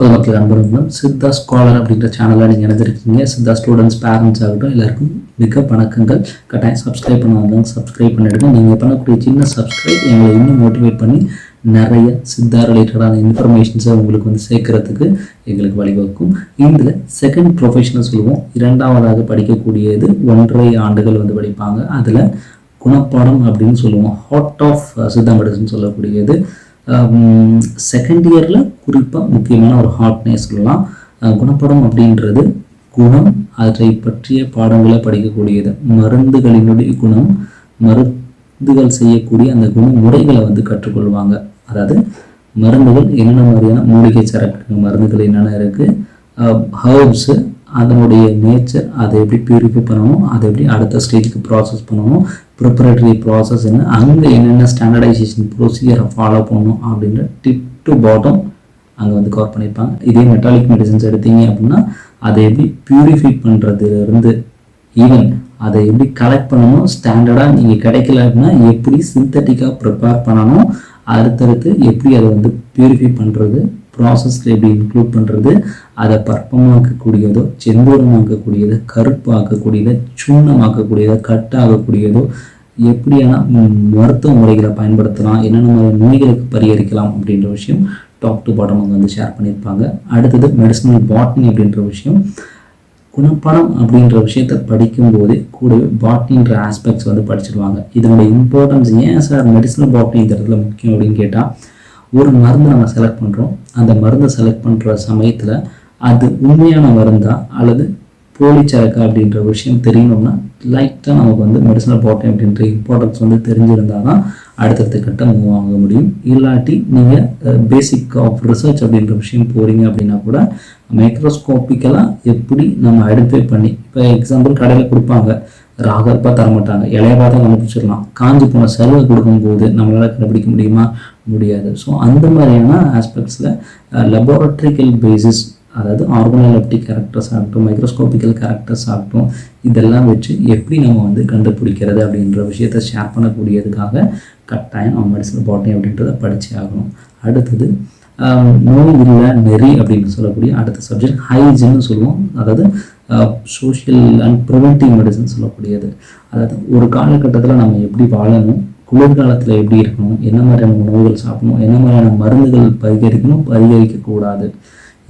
பொதுமக்கள் அன்பர்களும் சித்தா ஸ்காலர் அப்படின்ற சேனலில் நீங்கள் இணைஞ்சிருக்கீங்க. சித்தா ஸ்டூடெண்ட்ஸ் பேரண்ட்ஸ் ஆகட்டும் எல்லாருக்கும் மிக வணக்கங்கள். கட்டாயம் சப்ஸ்கிரைப் பண்ணாதவங்க சப்ஸ்கிரைப் பண்ணிவிடுங்க. நீங்கள் பண்ணக்கூடிய சின்ன சப்ஸ்கிரைப் எங்களை இன்னும் மோட்டிவேட் பண்ணி நிறைய சித்தா ரிலேட்டடான இன்ஃபர்மேஷன்ஸை உங்களுக்கு வந்து சேர்க்கறதுக்கு எங்களுக்கு வழிவகுக்கும். இதில் செகண்ட் ப்ரொஃபஷனல் சொல்லுவோம். இரண்டாவதாக படிக்கக்கூடியது 1.5 ஆண்டுகள் வந்து படிப்பாங்க. அதில் குணப்பாடம் அப்படின்னு சொல்லுவோம். ஹார்ட் ஆஃப் சித்தா மெடிசன் சொல்லக்கூடியது செகண்ட் இயரில் குறிப்பாக முக்கியமான ஒரு ஹார்ட்னே சொல்லலாம். குணப்படம் அப்படின்றது குணம், அதை பற்றிய பாடங்களை படிக்கக்கூடியது. மருந்துகளினுடைய குணம், மருந்துகள் செய்யக்கூடிய அந்த குண முறைகளை வந்து கற்றுக்கொள்வாங்க. அதாவது மருந்துகள் என்னென்ன மாதிரியான மூலிகை சரக்கு மருந்துகள் என்னென்ன இருக்குது, ஹர்ப்ஸு அதனுடைய நேச்சர், அதை எப்படி பியூரிஃபை பண்ணணும், அதை எப்படி அடுத்த ஸ்டேஜுக்கு ப்ராசஸ் பண்ணணும், ப்ரிப்பரேட்டரி ப்ராசஸ் என்ன, அங்கே என்னென்ன ஸ்டாண்டர்டைசேஷன் ப்ரொசீஜரை ஃபாலோ பண்ணணும் அப்படின்ற டிப் டு பாட்டம் அங்கே வந்து கவர் பண்ணியிருப்பாங்க. இதே மெட்டாலிக் மெடிசன்ஸ் எடுத்தீங்க அப்படின்னா அதை எப்படி பியூரிஃபை பண்ணுறதுலேருந்து ஈவன் அதை எப்படி கலெக்ட் பண்ணணும், ஸ்டாண்டர்டாக நீங்கள் கிடைக்கல அப்படின்னா எப்படி சிந்தட்டிக்காக ப்ரிப்பேர் பண்ணணும், அடுத்தடுத்து எப்படி அதை வந்து பியூரிஃபை பண்ணுறது, ப்ராசஸில் எப்படி இன்க்ளூட் பண்ணுறது, அதை பற்பமாக்கக்கூடியதோ செந்தூரமாக்கக்கூடியதோ கருப்பாக்கக்கூடியதோ சுண்ணமாக்கக்கூடியதோ கட்டாகக்கூடியதோ எப்படியான மருத்துவ முறைகளை பயன்படுத்தலாம், என்னென்ன மாதிரி நோய்களுக்கு பரிகரிக்கலாம் அப்படின்ற விஷயம் டாப் டு பாட்டம் அவங்க வந்து ஷேர் பண்ணியிருப்பாங்க. அடுத்தது மெடிசினல் பாட்னி அப்படின்ற விஷயம். குணப்படம் அப்படின்ற விஷயத்தை படிக்கும்போது கூடவே பாட்னின்ற ஆஸ்பெக்ட்ஸ் வந்து படிச்சிருவாங்க. இதனுடைய இம்பார்ட்டன்ஸ் ஏன் சார் மெடிசினல் பாட்னி இந்த இடத்துல முக்கியம் அப்படின்னு கேட்டால், ஒரு மருந்தை நம்ம செலக்ட் பண்ணுறோம். அந்த மருந்தை செலக்ட் பண்ணுற சமயத்தில் அது உண்மையான மருந்தா அல்லது போலிச்சரக்கா அப்படின்ற விஷயம் தெரியணும்னா லைட்டாக நமக்கு வந்து மெடிசனல் பாட்னி அப்படின்ற இம்பார்ட்டன்ஸ் வந்து தெரிஞ்சிருந்தால் தான் அடுத்தடுத்த கட்டம் மூவ் ஆக முடியும். இல்லாட்டி நீங்கள் பேசிக் ஆஃப் ரிசர்ச் அப்படின்ற விஷயம் போகிறீங்க அப்படின்னா கூட மைக்ரோஸ்கோப்பிக்கலாக எப்படி நம்ம ஐடென்டிஃபை பண்ணி, இப்போ எக்ஸாம்பிள் கடையில் கொடுப்பாங்க, ராகர்ப்பாக தரமாட்டாங்க, இலையவா தான் கண்டுபிடிச்சிடலாம். காஞ்சி போன செலவு கொடுக்கும்போது நம்மளால் கண்டுபிடிக்க முடியுமா? முடியாது. ஸோ அந்த மாதிரியான ஆஸ்பெக்ட்ஸில் லெபார்ட்ரிக்கல் பேசிஸ், அதாவது ஆர்கனோலெப்டிக் கேரக்டர்ஸ் ஆகட்டும், மைக்ரோஸ்கோபிக்கல் கேரக்டர்ஸ் ஆகட்டும், இதெல்லாம் வச்சு எப்படி நம்ம வந்து கண்டுபிடிக்கிறது அப்படின்ற விஷயத்தை ஷேர் பண்ணக்கூடியதுக்காக கட்டாயம் நம்ம மெடிசனல் பாட்னி அப்படின்றத படித்தே ஆகணும். அடுத்தது நோய் இல்லை நெறி அப்படின்னு சொல்லக்கூடிய அடுத்த சப்ஜெக்ட் ஹைஜின்னு சொல்லுவோம். அதாவது சோஷியல் அண்ட் ப்ரிவென்டிவ் மெடிசன் சொல்லக்கூடியது. அதாவது ஒரு காலகட்டத்தில் நம்ம எப்படி வாழணும், குளிர்காலத்தில் எப்படி இருக்கணும், என்ன மாதிரியான உணவுகள் சாப்பிடணும், என்ன மாதிரியான மருந்துகள் பரிகரிக்கணும், பரிகரிக்கக்கூடாது,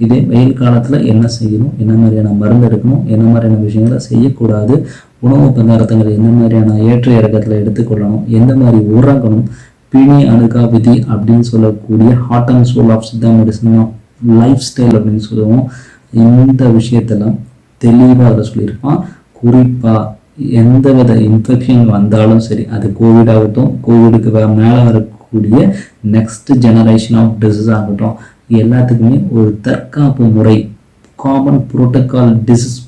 இதே வெயில் காலத்தில் என்ன செய்யணும், என்ன மாதிரியான மருந்து எடுக்கணும், என்ன மாதிரியான விஷயங்களை செய்யக்கூடாது, உணவு பதார்த்தங்களை எந்த மாதிரியான ஏற்ற இறக்கத்தில் எடுத்துக்கொள்ளணும், எந்த மாதிரி உறங்கணும், பிணி அணுகா விதி அப்படின்னு சொல்லக்கூடிய heart and soul of Siddha medicine of life style அப்படின்னு சொல்லுவோம். இந்த விஷயத்தெல்லாம் தெளிவாக அதை சொல்லியிருப்பான். குறிப்பாக எந்த வித இன்ஃபெக்ஷன் வந்தாலும் சரி, அது கோவிட் ஆகட்டும், கோவிடுக்கு மேலே வரக்கூடிய நெக்ஸ்ட் ஜெனரேஷன் ஆஃப் டிசீஸ் ஆகட்டும், எல்லாத்துக்குமே ஒரு தற்காப்பு முறை, common protocol, disease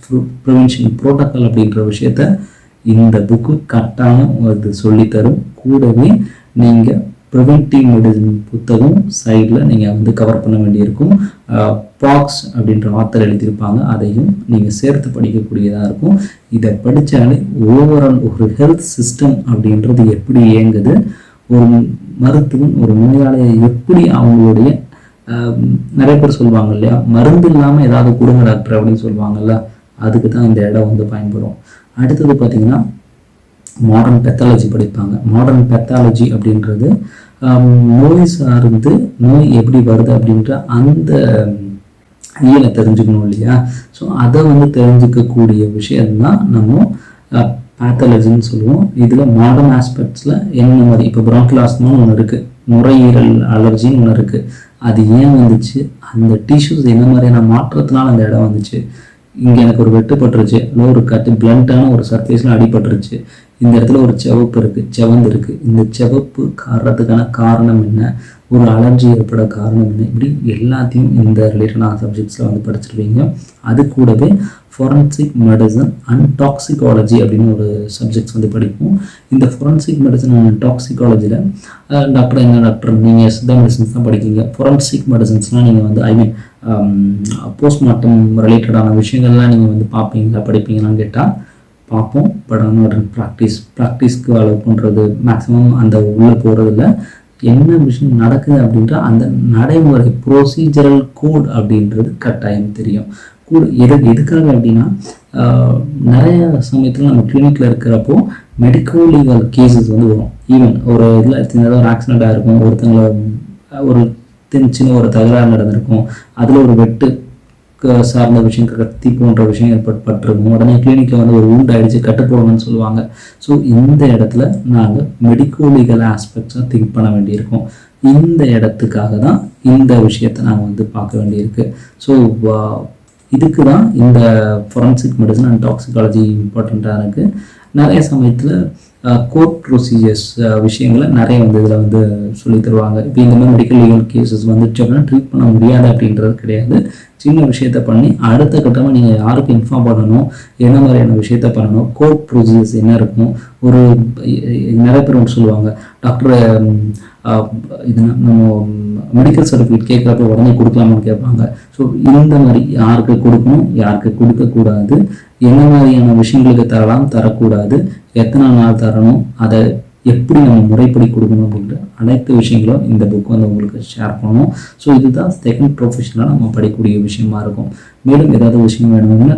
prevention protocol அப்படின்ற விஷயத்த இந்த புக்கு கட்டாயம் அது சொல்லித்தரும். கூடவே நீங்கள் ப்ரிவென்டிவ் மெடிசன் புத்தகம் சைடில் நீங்கள் வந்து கவர் பண்ண வேண்டியிருக்கும். பாக்ஸ் அப்படின்ற ஆத்தர் எழுதியிருப்பாங்க, அதையும் நீங்கள் சேர்த்து படிக்கக்கூடியதாக இருக்கும். இதை படித்தாலே ஓவரால் ஒரு ஹெல்த் சிஸ்டம் அப்படின்றது எப்படி இயங்குது, ஒரு மருத்துவம் ஒரு நோயாளியை எப்படி அவங்களுடைய நிறைய பேர் சொல்லுவாங்க இல்லையா, மருந்து இல்லாமல் ஏதாவது கொடுங்க டாக்டர் அப்படின்னு சொல்லுவாங்கல்ல, அதுக்கு தான் இந்த இடம் வந்து பயன்படும். அடுத்தது பார்த்தீங்கன்னா மாடர்ன் பெத்தாலஜி படிப்பாங்க. மாடர்ன் பெத்தாலஜி அப்படின்றது நோய் சார்ந்து நோய் எப்படி வருது அப்படின்ற அந்த இயலை தெரிஞ்சுக்கணும் இல்லையா. ஸோ அதை வந்து தெரிஞ்சுக்கக்கூடிய விஷயம்தான் நம்ம பேத்தாலஜின்னு சொல்லுவோம். இதில் மாடர்ன் ஆஸ்பெக்ட்ஸில் என்ன மாதிரி, இப்போ பிராங்கிலாஸ்மான்னு ஒன்று இருக்குது, நுரையீரல் அலர்ஜின்னு ஒன்று இருக்குது. அது ஏன் வந்துச்சு, அந்த டிஷ்யூஸ் என்ன மாதிரியான மாற்றத்தினால அந்த இடம் வந்துச்சு, இங்கே எனக்கு ஒரு வெட்டுப்பட்டுருச்சு, இல்லை ஒரு பிளண்டான ஒரு சர்ஃபேஸில் அடிபட்டுருச்சு, இந்த இடத்துல ஒரு சிவப்பு இருக்குது, செவந்து இருக்குது, இந்த சிவப்பு காரணத்துக்கான காரணம் என்ன, ஒரு அலர்ஜி ஏற்பட காரணம் என்ன, இப்படி எல்லாத்தையும் இந்த ரிலேட்டடான சப்ஜெக்ட்ஸில் வந்து படிச்சிருவீங்க. அது கூடவே ஃபொரன்சிக் மெடிசன் அண்ட் டாக்சிகாலஜி அப்படின்னு ஒரு சப்ஜெக்ட்ஸ் வந்து படிப்போம். இந்த ஃபொரன்சிக் மெடிசன் அண்ட் டாக்சிகாலஜியில் டாக்டர் என்ன டாக்டர், நீங்கள் சித்தா மெடிசன்ஸ் தான் படிக்கிறீங்க, ஃபொரன்சிக் மெடிசன்ஸ்லாம் நீங்கள் வந்து போஸ்ட்மார்ட்டம் ரிலேட்டடான விஷயங்கள்லாம் நீங்கள் வந்து பார்ப்பீங்களா படிப்பீங்களான்னு கேட்டால் பார்ப்போம். பட் ஆனால் ப்ராக்டிஸ்க்கு அலோவ் பண்ணுறது மேக்ஸிமம் அந்த உள்ளே போகிறதில்ல. என்ன விஷயம் நடக்குது அப்படின்ற அந்த நடைமுறை ப்ரொசீஜரல் கோட் அப்படின்றது கட்டாயம் தெரியும். எதுக்காக அப்படின்னா நிறைய சமயத்தில் நம்ம கிளினிக்கில் இருக்கிறப்போ மெடிக்கல் லீகல் கேசஸ் வந்து வரும். ஈவன் ஒரு இதில் சின்னதாக ஒரு ஆக்சிடெண்ட்டாக இருக்கும், ஒருத்தங்களை ஒரு சின்ன ஒரு தகராறு நடந்திருக்கும், அதில் ஒரு வெட்டு சார்ந்த விஷயம், கத்தி போன்ற விஷயம் ஏற்பட்டிருக்கும். உடனே கிளினிக்கில் வந்து ஒரு wound ஆயிடுச்சு, கட்டு போடணும்னு சொல்லுவாங்க. ஸோ இந்த இடத்துல நாங்கள் மெடிக்கல் லீகல் ஆஸ்பெக்ட்ஸாக திங்க் பண்ண வேண்டியிருக்கோம். இந்த இடத்துக்காக தான் இந்த விஷயத்தை நாங்கள் வந்து பார்க்க வேண்டியிருக்கு. ஸோ இதுக்கு தான் இந்த ஃபொரன்சிக் மெடிசன் அண்ட் டாக்ஸிகாலஜி இம்பார்ட்டண்ட்டாக இருக்குது. நிறைய சமயத்தில் கோர்ட் ப்ரொசீஜர்ஸ் விஷயங்களை நிறைய வந்து இதில் வந்து சொல்லி தருவாங்க. இப்போ இந்த மாதிரி மெடிக்கல் லீகல் கேசஸ் வந்துச்சு அப்படின்னா ட்ரீட் பண்ண முடியாது அப்படின்றது கிடையாது. சின்ன விஷயத்த பண்ணி அடுத்த கட்டமாக நீங்கள் யாருக்கு இன்ஃபார்ம் பண்ணணும், என்ன மாதிரியான விஷயத்த பண்ணணும், கோர்ட் ப்ரொசீஜர்ஸ் என்ன இருக்கும். ஒரு நிறைய பேர் ஒன்று சொல்லுவாங்க, டாக்டர் இது நம்ம மெடிக்கல் சர்டிஃபிகேட் கேட்குறப்ப உடனே கொடுக்கலாமான்னு கேட்பாங்க. ஸோ இந்த மாதிரி யாருக்கு கொடுக்கணும், யாருக்கு கொடுக்கக்கூடாது, என்ன மாதிரியான விஷயங்களுக்கு தரலாம், தரக்கூடாது, எத்தனை நாள் தரணும், அதை எப்படி நம்ம முறைப்படி கொடுக்கணும் அப்படின்ற அனைத்து விஷயங்களும் இந்த புக் வந்து உங்களுக்கு ஷேர் பண்ணணும். ஸோ இதுதான் செகண்ட் ப்ரொஃபஷனலாக நம்ம படிக்கக்கூடிய விஷயமா இருக்கும். மேலும் ஏதாவது விஷயம் வேணும்னா